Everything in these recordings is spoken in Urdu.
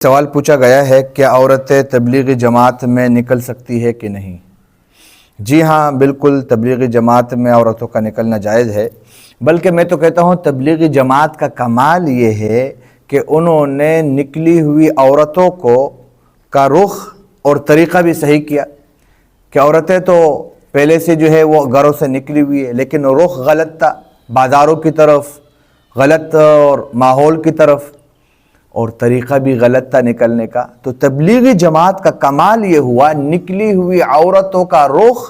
سوال پوچھا گیا ہے کیا عورتیں تبلیغی جماعت میں نکل سکتی ہے کہ نہیں؟ جی ہاں، بالکل تبلیغی جماعت میں عورتوں کا نکلنا جائز ہے، بلکہ میں تو کہتا ہوں تبلیغی جماعت کا کمال یہ ہے کہ انہوں نے نکلی ہوئی عورتوں کا رخ اور طریقہ بھی صحیح کیا کہ عورتیں تو پہلے سے جو ہے وہ گھروں سے نکلی ہوئی ہے، لیکن رخ غلط تھا، بازاروں کی طرف غلط اور ماحول کی طرف، اور طریقہ بھی غلط تھا نکلنے کا۔ تو تبلیغی جماعت کا کمال یہ ہوا نکلی ہوئی عورتوں کا رخ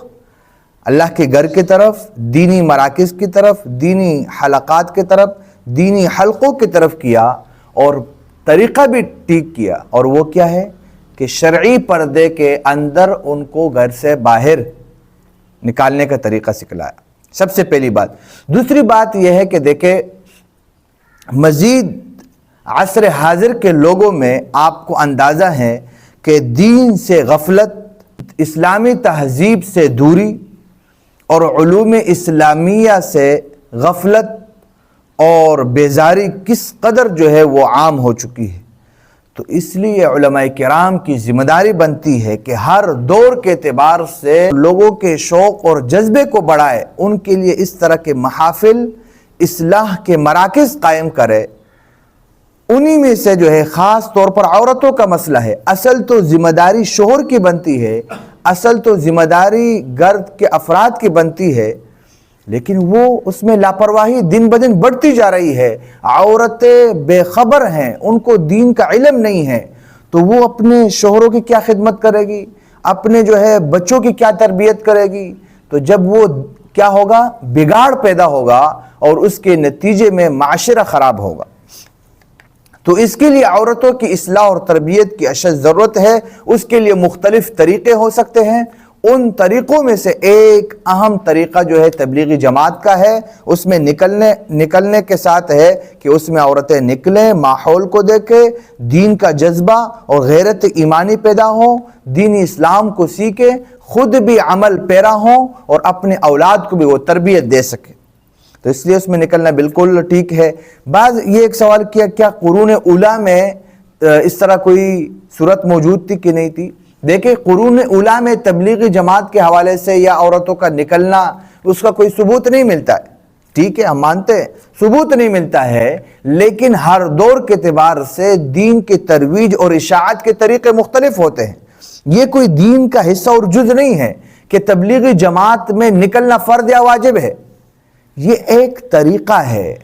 اللہ کے گھر کی طرف، دینی مراکز کی طرف، دینی حلقات کی طرف، دینی حلقوں کی طرف کیا، اور طریقہ بھی ٹھیک کیا، اور وہ کیا ہے کہ شرعی پردے کے اندر ان کو گھر سے باہر نکالنے کا طریقہ سکھلایا۔ سب سے پہلی بات۔ دوسری بات یہ ہے کہ دیکھیں مزید عصر حاضر کے لوگوں میں آپ کو اندازہ ہے کہ دین سے غفلت، اسلامی تہذیب سے دوری اور علوم اسلامیہ سے غفلت اور بیزاری کس قدر جو ہے وہ عام ہو چکی ہے۔ تو اس لیے علماء کرام کی ذمہ داری بنتی ہے کہ ہر دور کے اعتبار سے لوگوں کے شوق اور جذبے کو بڑھائے، ان کے لیے اس طرح کے محافل، اصلاح کے مراکز قائم کرے۔ انہی میں سے جو ہے خاص طور پر عورتوں کا مسئلہ ہے۔ اصل تو ذمہ داری شوہر کی بنتی ہے، اصل تو ذمہ داری گھر کے افراد کی بنتی ہے، لیکن وہ اس میں لاپرواہی دن بدن بڑھتی جا رہی ہے۔ عورتیں بے خبر ہیں، ان کو دین کا علم نہیں ہے، تو وہ اپنے شوہروں کی کیا خدمت کرے گی، اپنے جو ہے بچوں کی کیا تربیت کرے گی؟ تو جب وہ کیا ہوگا، بگاڑ پیدا ہوگا، اور اس کے نتیجے میں معاشرہ خراب ہوگا۔ تو اس کے لیے عورتوں کی اصلاح اور تربیت کی اشد ضرورت ہے۔ اس کے لیے مختلف طریقے ہو سکتے ہیں۔ ان طریقوں میں سے ایک اہم طریقہ جو ہے تبلیغی جماعت کا ہے، اس میں نکلنے کے ساتھ ہے کہ اس میں عورتیں نکلیں، ماحول کو دیکھیں، دین کا جذبہ اور غیرت ایمانی پیدا ہوں، دینی اسلام کو سیکھیں، خود بھی عمل پیرا ہوں، اور اپنے اولاد کو بھی وہ تربیت دے سکیں۔ تو اس لیے اس میں نکلنا بالکل ٹھیک ہے۔ بعض یہ ایک سوال کیا کیا قرون اولیٰ میں اس طرح کوئی صورت موجود تھی کہ نہیں تھی؟ دیکھیں قرون اولیٰ میں تبلیغی جماعت کے حوالے سے یا عورتوں کا نکلنا اس کا کوئی ثبوت نہیں ملتا ہے، ٹھیک ہے، ہم مانتے ہیں ثبوت نہیں ملتا ہے، لیکن ہر دور کے اعتبار سے دین کی ترویج اور اشاعت کے طریقے مختلف ہوتے ہیں۔ یہ کوئی دین کا حصہ اور جز نہیں ہے کہ تبلیغی جماعت میں نکلنا فرض یا واجب ہے۔ یہ ایک طریقہ ہے،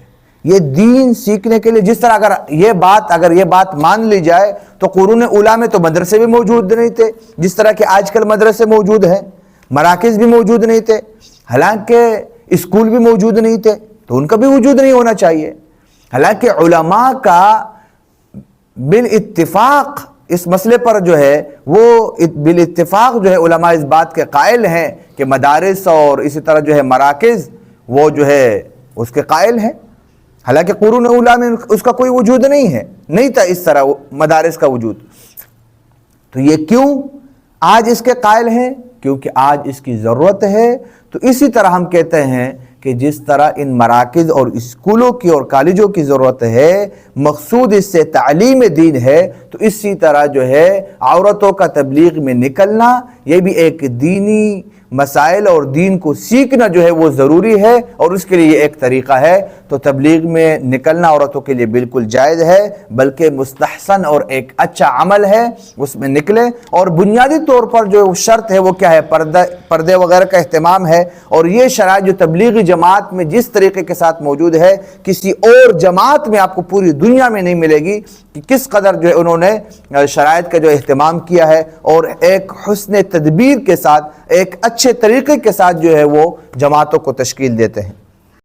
یہ دین سیکھنے کے لیے۔ جس طرح اگر یہ بات مان لی جائے تو قرون اولیٰ میں تو مدرسے بھی موجود نہیں تھے، جس طرح کہ آج کل مدرسے موجود ہیں، مراکز بھی موجود نہیں تھے، حالانکہ اسکول بھی موجود نہیں تھے، تو ان کا بھی وجود نہیں ہونا چاہیے۔ حالانکہ علماء کا بالاتفاق اس مسئلے پر جو ہے وہ بالاتفاق جو ہے علماء اس بات کے قائل ہیں کہ مدارس اور اسی طرح جو ہے مراکز وہ جو ہے اس کے قائل ہیں، حالانکہ قرون اولیٰ میں اس کا کوئی وجود نہیں تھا اس طرح مدارس کا وجود۔ تو یہ کیوں آج اس کے قائل ہیں؟ کیونکہ آج اس کی ضرورت ہے۔ تو اسی طرح ہم کہتے ہیں کہ جس طرح ان مراکز اور اسکولوں کی اور کالجوں کی ضرورت ہے، مقصود اس سے تعلیم دین ہے، تو اسی طرح جو ہے عورتوں کا تبلیغ میں نکلنا یہ بھی ایک دینی مسائل اور دین کو سیکھنا جو ہے وہ ضروری ہے، اور اس کے لیے یہ ایک طریقہ ہے۔ تو تبلیغ میں نکلنا عورتوں کے لیے بالکل جائز ہے، بلکہ مستحسن اور ایک اچھا عمل ہے، اس میں نکلیں۔ اور بنیادی طور پر جو شرط ہے وہ کیا ہے؟ پردے وغیرہ کا اہتمام ہے، اور یہ شرائط جو تبلیغی جماعت میں جس طریقے کے ساتھ موجود ہے کسی اور جماعت میں آپ کو پوری دنیا میں نہیں ملے گی کہ کس قدر جو ہے انہوں نے شرائط کا جو اہتمام کیا ہے، اور ایک حسن تدبیر کے ساتھ، ایک اچھے طریقے کے ساتھ جو ہے وہ جماعتوں کو تشکیل دیتے ہیں۔